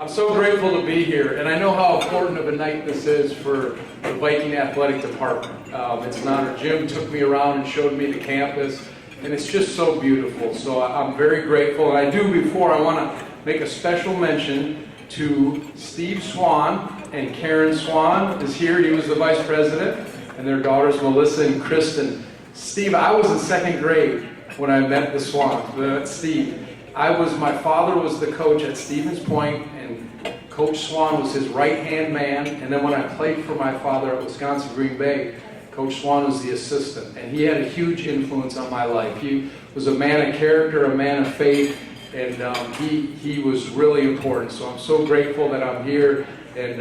I'm so grateful to be here, and I know how important of a night this is for the Viking Athletic Department. It's an honor. Jim took me around and showed me the campus, and it's just so beautiful. So I'm very grateful, and I want to make a special mention to Steve Swan, and Karen Swan is here. He was the vice president, and their daughters Melissa and Kristen. Steve, I was in second grade when I met the Swans, Steve. My father was the coach at Stevens Point, and Coach Swan was his right-hand man. And then when I played for my father at Wisconsin Green Bay, Coach Swan was the assistant. And he had a huge influence on my life. He was a man of character, a man of faith, and he was really important. So I'm so grateful that I'm here, and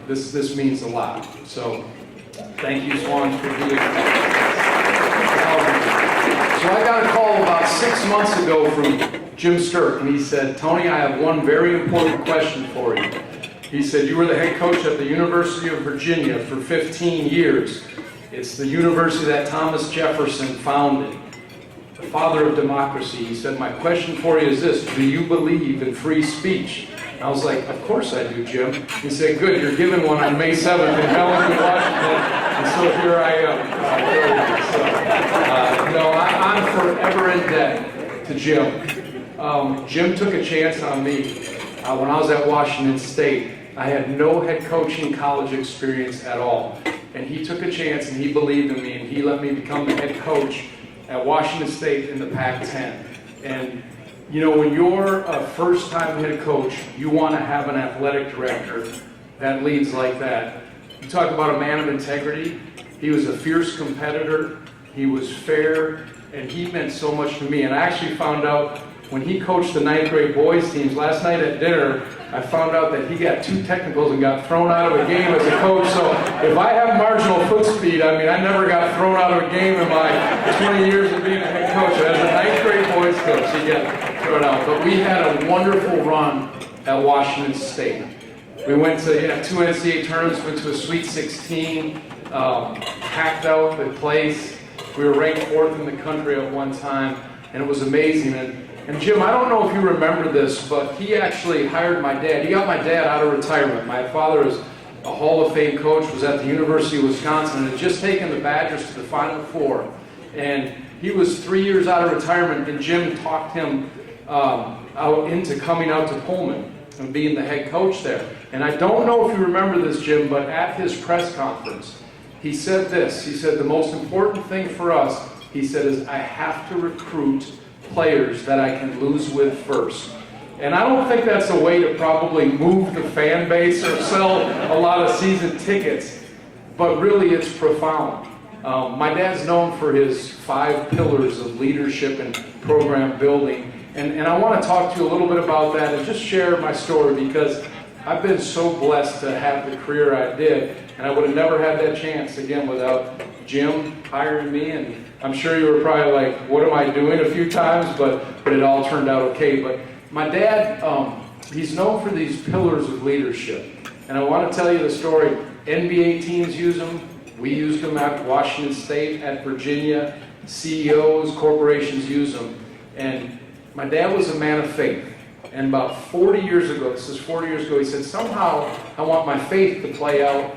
this means a lot. So thank you, Swan, for being here. So I got a call about 6 months ago from Jim Sturk, and he said, Tony, I have one very important question for you. He said, you were the head coach at the University of Virginia for 15 years. It's the university that Thomas Jefferson founded, the father of democracy. He said, my question for you is this: do you believe in free speech? And I was like, of course I do, Jim. He said, good, you're giving one on May 7th in Bellevue, Washington, and so here I am. I'm forever in debt to Jim. Jim took a chance on me when I was at Washington State. I had no head coaching college experience at all. And he took a chance and he believed in me, and he let me become the head coach at Washington State in the Pac-10. And you know, when you're a first-time head coach, you want to have an athletic director that leads like that. You talk about a man of integrity. He was a fierce competitor. He was fair, and he meant so much to me. And I actually found out when he coached the 9th grade boys teams last night at dinner, I found out that he got 2 technicals and got thrown out of a game as a coach. So if I have marginal foot speed, I mean, I never got thrown out of a game in my 20 years of being a head coach. As a 9th grade boys coach, he got thrown out. But we had a wonderful run at Washington State. We went to 2 NCAA tournaments, went to a Sweet 16, packed out the place. We were ranked 4th in the country at one time, and it was amazing. And Jim, I don't know if you remember this, but he actually hired my dad. He got my dad out of retirement. My father is a Hall of Fame coach, was at the University of Wisconsin, and had just taken the Badgers to the Final Four. And he was 3 years out of retirement, and Jim talked him out into coming out to Pullman and being the head coach there. And I don't know if you remember this, Jim, but at his press conference, he said this. He said, the most important thing for us, he said, is I have to recruit players that I can lose with first. And I don't think that's a way to probably move the fan base or sell a lot of season tickets, but really it's profound. My dad's known for his 5 pillars of leadership and program building, and I want to talk to you a little bit about that and just share my story, because I've been so blessed to have the career I did, and I would have never had that chance again without Jim hiring me. And I'm sure you were probably like, what am I doing, a few times, but it all turned out okay. But my dad, he's known for these pillars of leadership. And I want to tell you the story. NBA teams use them. We used them at Washington State, at Virginia. CEOs, corporations use them. And my dad was a man of faith. And about 40 years ago, this is 40 years ago, he said, somehow I want my faith to play out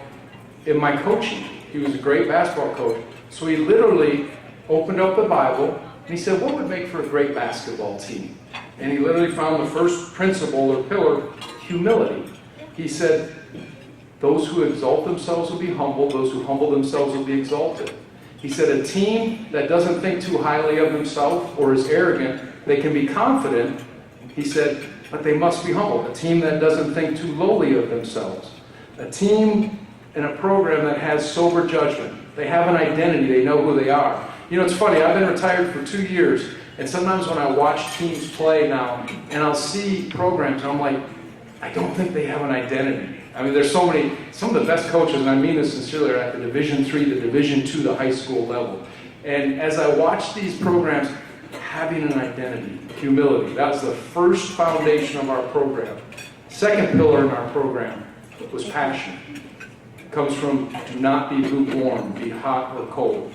in my coaching. He was a great basketball coach. So he literally opened up the Bible, and he said, what would make for a great basketball team? And he literally found the first principle or pillar, humility. He said, those who exalt themselves will be humbled, those who humble themselves will be exalted. He said, a team that doesn't think too highly of themselves or is arrogant, they can be confident, he said, but they must be humble. A team that doesn't think too lowly of themselves. A team in a program that has sober judgment. They have an identity, they know who they are. You know, it's funny, I've been retired for 2 years, and sometimes when I watch teams play now, and I'll see programs, and I'm like, I don't think they have an identity. I mean, there's some of the best coaches, and I mean this sincerely, are at the Division III, the Division II, the high school level. And as I watch these programs, having an identity, humility, that's the first foundation of our program. Second pillar in our program was passion. It comes from do not be lukewarm, be hot or cold.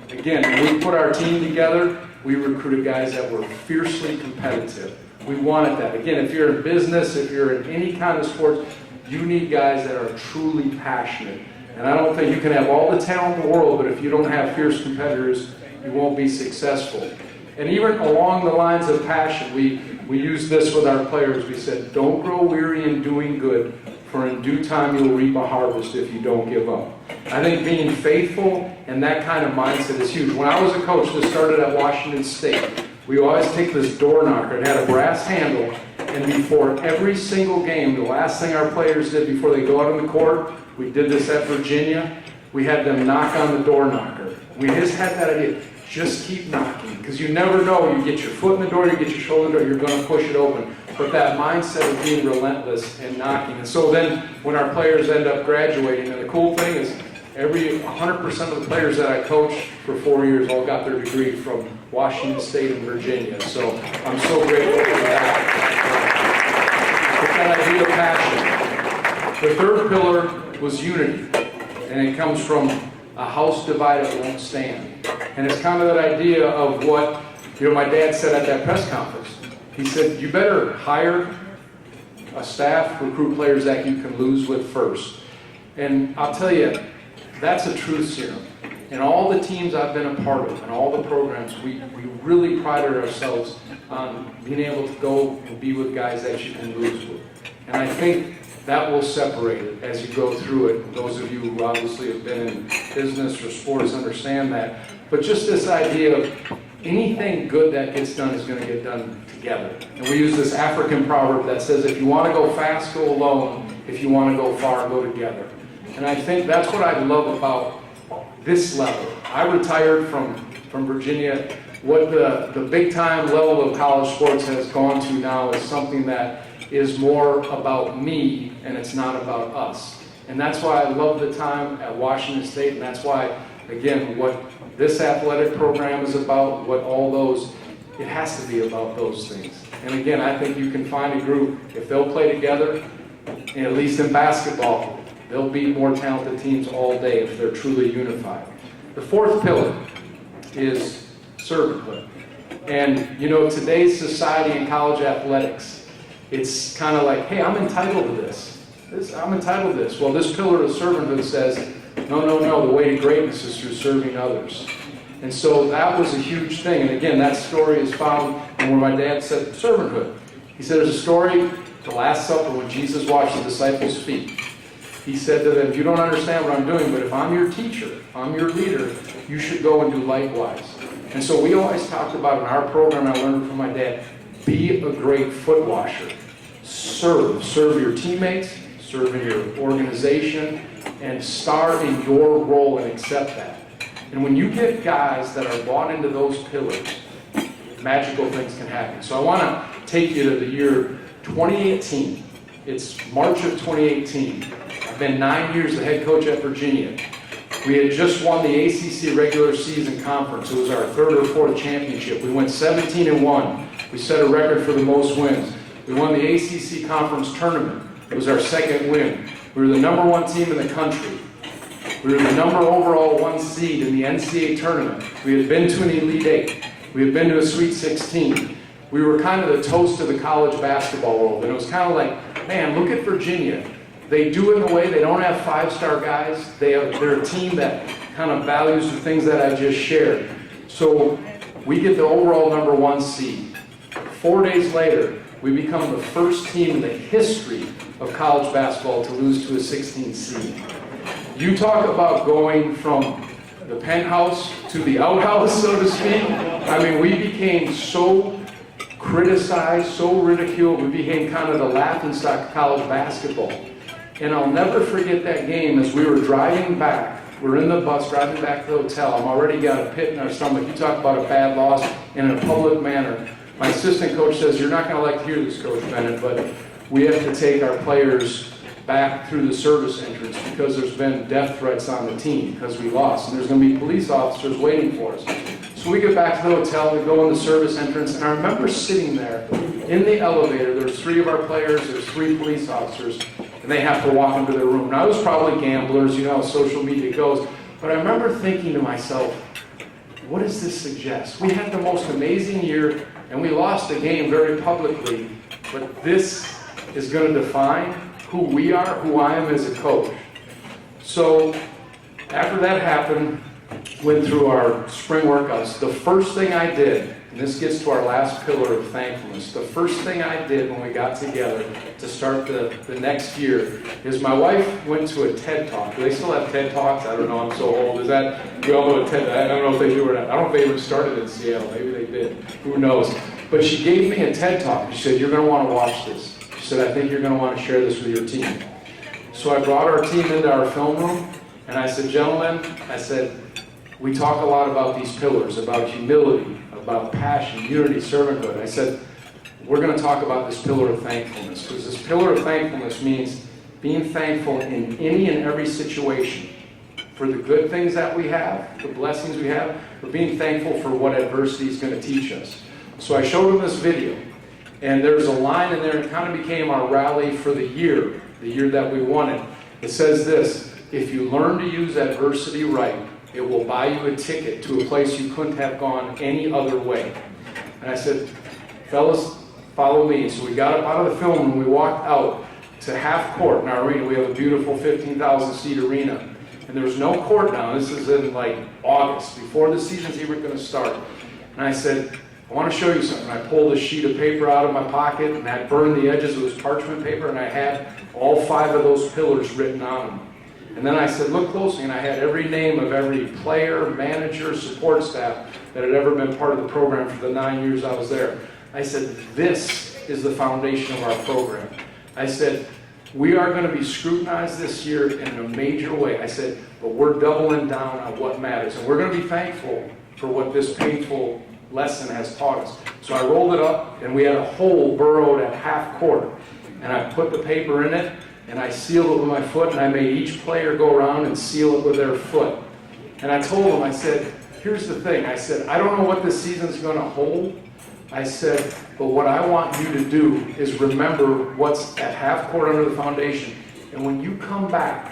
Again, when we put our team together, we recruited guys that were fiercely competitive, We wanted that. Again, if you're in business, if you're in any kind of sports, you need guys that are truly passionate. And I don't think you can have all the talent in the world, but if you don't have fierce competitors, you won't be successful. And even along the lines of passion, we use this with our players. We said, don't grow weary in doing good, for in due time you'll reap a harvest if you don't give up. I think being faithful and that kind of mindset is huge. When I was a coach, this started at Washington State. We always take this door knocker. It had a brass handle, and before every single game, the last thing our players did before they go out on the court, we did this at Virginia, we had them knock on the door knocker. We just had that idea. Just keep knocking, because you never know. You get your foot in the door, you get your shoulder in the door, you're going to push it open. But that mindset of being relentless and knocking. And so then when our players end up graduating, and the cool thing is 100% of the players that I coached for 4 years all got their degree from Washington State and Virginia. So I'm so grateful for that. With that idea of passion. The third pillar was unity. And it comes from a house divided won't stand. And it's kind of that idea of what, my dad said at that press conference. He said, you better hire a staff, recruit players that you can lose with first. And I'll tell you, that's a truth serum. In all the teams I've been a part of, and all the programs, we really prided ourselves on being able to go and be with guys that you can lose with. And I think that will separate it as you go through it. Those of you who obviously have been in business or sports understand that. But just this idea of anything good that gets done is going to get done together. And we use this African proverb that says, if you want to go fast, go alone. If you want to go far, go together. And I think that's what I love about this level. I retired from Virginia. What the big-time level of college sports has gone to now is something that is more about me, and it's not about us. And that's why I love the time at Washington State, and that's why, again, what this athletic program is about, what all those, it has to be about those things. And again, I think you can find a group, if they'll play together, and at least in basketball, they'll beat more talented teams all day if they're truly unified. The fourth pillar is servanthood. And today's society in college athletics, it's kind of like, hey, I'm entitled to this. I'm entitled to this. Well, this pillar of servanthood says, no, the way to greatness is through serving others. And so that was a huge thing. And again, that story is found in where my dad said servanthood. He said there's a story, the Last Supper, when Jesus washed the disciples' feet. He said to them, you don't understand what I'm doing, but if I'm your teacher, if I'm your leader, you should go and do likewise. And so we always talked about in our program, I learned from my dad, be a great foot washer. Serve your teammates, serve in your organization, and star in your role and accept that. And when you get guys that are bought into those pillars, magical things can happen. So I want to take you to the year 2018. It's March of 2018. I've been 9 years the head coach at Virginia. We had just won the ACC regular season conference. It was our third or fourth championship. We went 17-1. We set a record for the most wins. We won the ACC conference tournament. It was our second win. We were the number one team in the country. We were the number overall 1 seed in the NCAA tournament. We had been to an Elite 8. We had been to a Sweet 16. We were kind of the toast of the college basketball world. And it was kind of like, man, look at Virginia. They do it in a way, they don't have 5-star guys. They're a team that kind of values the things that I just shared. So we get the overall number 1 seed. 4 days later, we become the first team in the history of college basketball to lose to a 16 seed. You talk about going from the penthouse to the outhouse, so to speak. I mean, we became so criticized, so ridiculed, we became kind of the laughingstock of college basketball. And I'll never forget that game as we were driving back. We're in the bus driving back to the hotel. I'm already got a pit in our stomach. You talk about a bad loss in a public manner. My assistant coach says, you're not going to like to hear this, Coach Bennett, but we have to take our players back through the service entrance because there's been death threats on the team because we lost. And there's going to be police officers waiting for us. So we get back to the hotel, we go in the service entrance, and I remember sitting there in the elevator. There's 3 of our players, there's 3 police officers, and they have to walk into their room. Now, I was probably gamblers, you know how social media goes, but I remember thinking to myself, what does this suggest? We had the most amazing year, and we lost the game very publicly, but this is going to define who we are, who I am as a coach. So after that happened, went through our spring workouts, the first thing I did, and this gets to our last pillar of thankfulness, the first thing I did when we got together to start the next year is my wife went to a TED Talk. Do they still have TED Talks? I don't know, I'm so old. Is that, we all know a TED, I don't know if they do or not. I don't know if they even started in Seattle, maybe they did, who knows. But she gave me a TED Talk. She said, you're going to want to watch this. She said, I think you're going to want to share this with your team. So I brought our team into our film room, and I said, gentlemen, I said, we talk a lot about these pillars, about humility, about passion, unity, servanthood. I said, we're going to talk about this pillar of thankfulness, because this pillar of thankfulness means being thankful in any and every situation for the good things that we have, the blessings we have, but being thankful for what adversity is going to teach us. So I showed them this video, and there's a line in there, it kind of became our rally for the year that we won it. It says this, if you learn to use adversity right, it will buy you a ticket to a place you couldn't have gone any other way. And I said, fellas, follow me. So we got up out of the film room, we walked out to half court in our arena. We have a beautiful 15,000 seat arena. And there was no court now. This is in like August, before the season's even going to start. And I said, I want to show you something. I pulled a sheet of paper out of my pocket, and I burned the edges. It was parchment paper, and I had all 5 of those pillars written on them. And then I said, look closely, and I had every name of every player, manager, support staff that had ever been part of the program for the 9 years I was there. I said, this is the foundation of our program. I said, we are going to be scrutinized this year in a major way. I said, but we're doubling down on what matters. And we're going to be thankful for what this painful lesson has taught us. So I rolled it up, and we had a hole burrowed at half court. And I put the paper in it, and I sealed it with my foot, and I made each player go around and seal it with their foot. And I told them, I said, here's the thing. I said, I don't know what this season's going to hold. I said, but what I want you to do is remember what's at half court under the foundation. And when you come back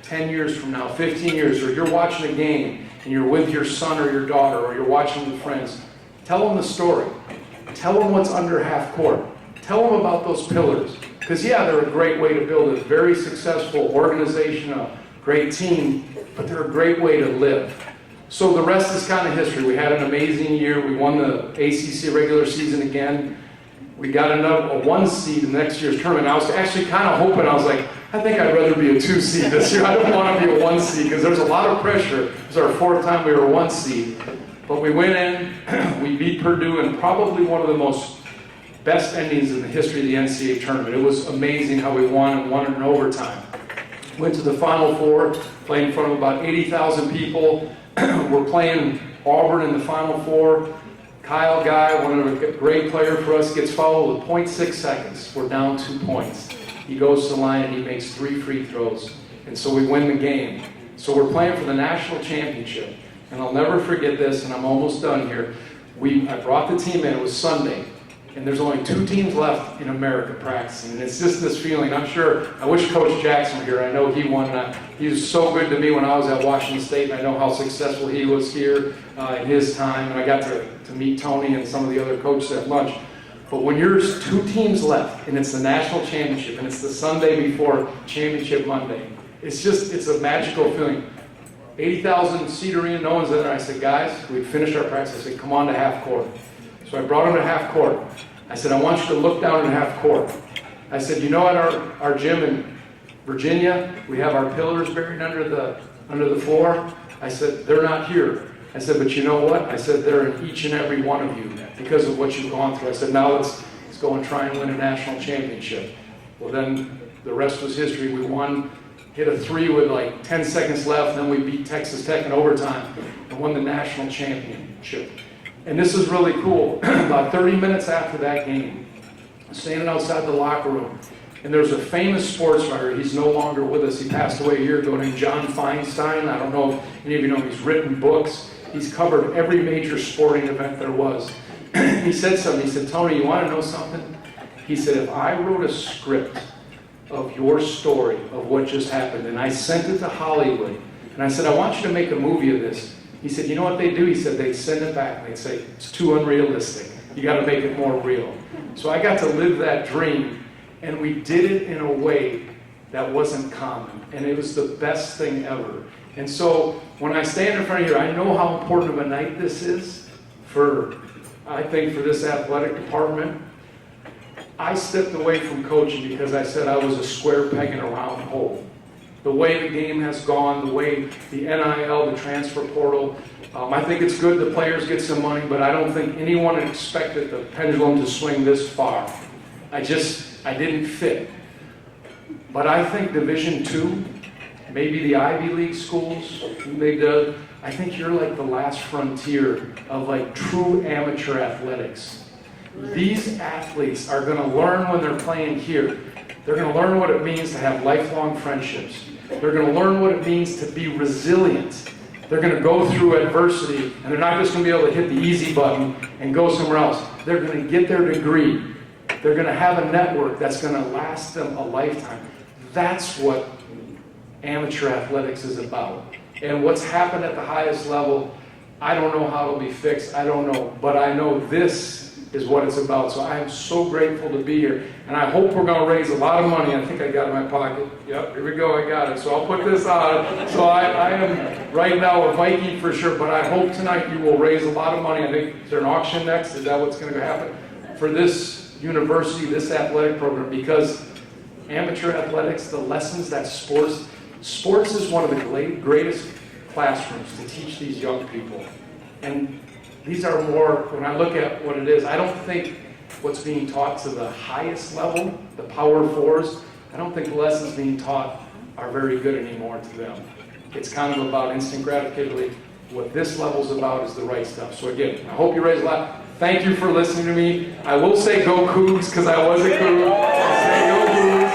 10 years from now, 15 years, or you're watching a game, and you're with your son or your daughter, or you're watching with friends, tell them the story. Tell them what's under half court. Tell them about those pillars. Because, yeah, they're a great way to build a very successful organization, a great team, but they're a great way to live. So the rest is kind of history. We had an amazing year. We won the ACC regular season again. We got a 1 seed in next year's tournament. I was actually kind of hoping, I was like, I think I'd rather be a 2 seed this year. I don't want to be a 1 seed because there's a lot of pressure. It was our 4th time we were a 1 seed. But we went in, we beat Purdue in probably one of the most best endings in the history of the NCAA tournament. It was amazing how we won it in overtime. Went to the Final Four, played in front of about 80,000 people. We're playing Auburn in the Final Four. Kyle Guy, one of a great player for us, gets fouled with 0.6 seconds. We're down 2 points. He goes to the line and he makes 3 free throws. And so we win the game. So we're playing for the national championship. And I'll never forget this, and I'm almost done here. I brought the team in, it was Sunday. And there's only 2 teams left in America practicing. And it's just this feeling. I'm sure, I wish Coach Jackson were here. I know he won. He was so good to me when I was at Washington State, and I know how successful he was here in his time. And I got to meet Tony and some of the other coaches at lunch. But when there's 2 teams left, and it's the national championship, and it's the Sunday before championship Monday, it's a magical feeling. 80,000 seat arena, no one's there. I said, guys, we finished our practice. I said, come on to half court. So I brought him to half court. I said, I want you to look down in half court. I said, you know, at our gym in Virginia, we have our pillars buried under the floor. I said, they're not here. I said, but you know what? I said, they're in each and every one of you because of what you've gone through. I said, now let's go and try and win a national championship. Well, then the rest was history. We won, hit a 3 with like 10 seconds left, then we beat Texas Tech in overtime and won the national championship. And this is really cool. About 30 minutes after that game, I'm standing outside the locker room, and there's a famous sports writer. He's no longer with us. He passed away a year ago, named John Feinstein. I don't know if any of you know him. He's written books. He's covered every major sporting event there was. He said something. He said, Tony, you want to know something? He said, if I wrote a script of your story, of what just happened, and I sent it to Hollywood, and I said, I want you to make a movie of this. He said, you know what they do? He said, they'd send it back and they'd say, it's too unrealistic. You got to make it more real. So I got to live that dream, and we did it in a way that wasn't common, and it was the best thing ever. And so when I stand in front of you, I know how important of a night this is I think, for this athletic department. I stepped away from coaching because I said I was a square peg in a round hole. The way the game has gone, the way the NIL, the transfer portal, I think it's good the players get some money, but I don't think anyone expected the pendulum to swing this far. I didn't fit. But I think Division II, maybe the Ivy League schools, I think you're like the last frontier of like true amateur athletics. These athletes are going to learn when they're playing here. They're going to learn what it means to have lifelong friendships. They're going to learn what it means to be resilient. They're going to go through adversity, and they're not just going to be able to hit the easy button and go somewhere else. They're going to get their degree. They're going to have a network that's going to last them a lifetime. That's what amateur athletics is about. And what's happened at the highest level, I don't know how it'll be fixed. I don't know. But I know this is what it's about. So I am so grateful to be here. And I hope we're going to raise a lot of money. I think I got it in my pocket. Yep, here we go. I got it. So I'll put this on. So I am right now a Viking for sure. But I hope tonight you will raise a lot of money. I think, is there an auction next? Is that what's going to happen? For this university, this athletic program. Because amateur athletics, the lessons that sports is one of the greatest classrooms to teach these young people. And these are more, when I look at what it is, I don't think what's being taught to the highest level, the Power Fours, I don't think the lessons being taught are very good anymore to them. It's kind of about instant gratification. What this level's about is the right stuff. So again, I hope you raise a lot. Thank you for listening to me. I will say go Cougs, because I was a Coug. I'll say go Cougs,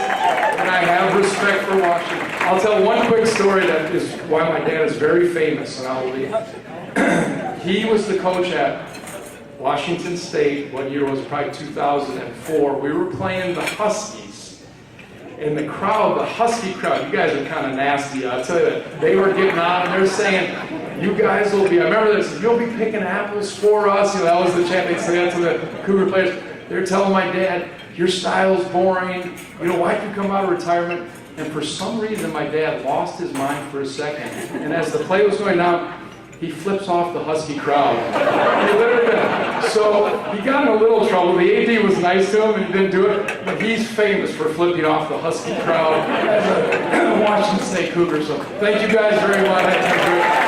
and I have respect for Washington. I'll tell one quick story that is why my dad is very famous, and I'll leave. He was the coach at Washington State. What year was it? Probably 2004. We were playing the Huskies. And the crowd, the Husky crowd, you guys are kind of nasty, I'll tell you that. They were getting on and they're saying, you guys will be, I remember they said, you'll be picking apples for us. You know, that was the chant they said to the Cougar players. They're telling my dad, your style's boring. You know, why'd you come out of retirement? And for some reason, my dad lost his mind for a second. And as the play was going down, he flips off the Husky crowd. He literally did. So he got in a little trouble. The AD was nice to him and he didn't do it, but he's famous for flipping off the Husky crowd as a Washington State Cougar. So thank you guys very much.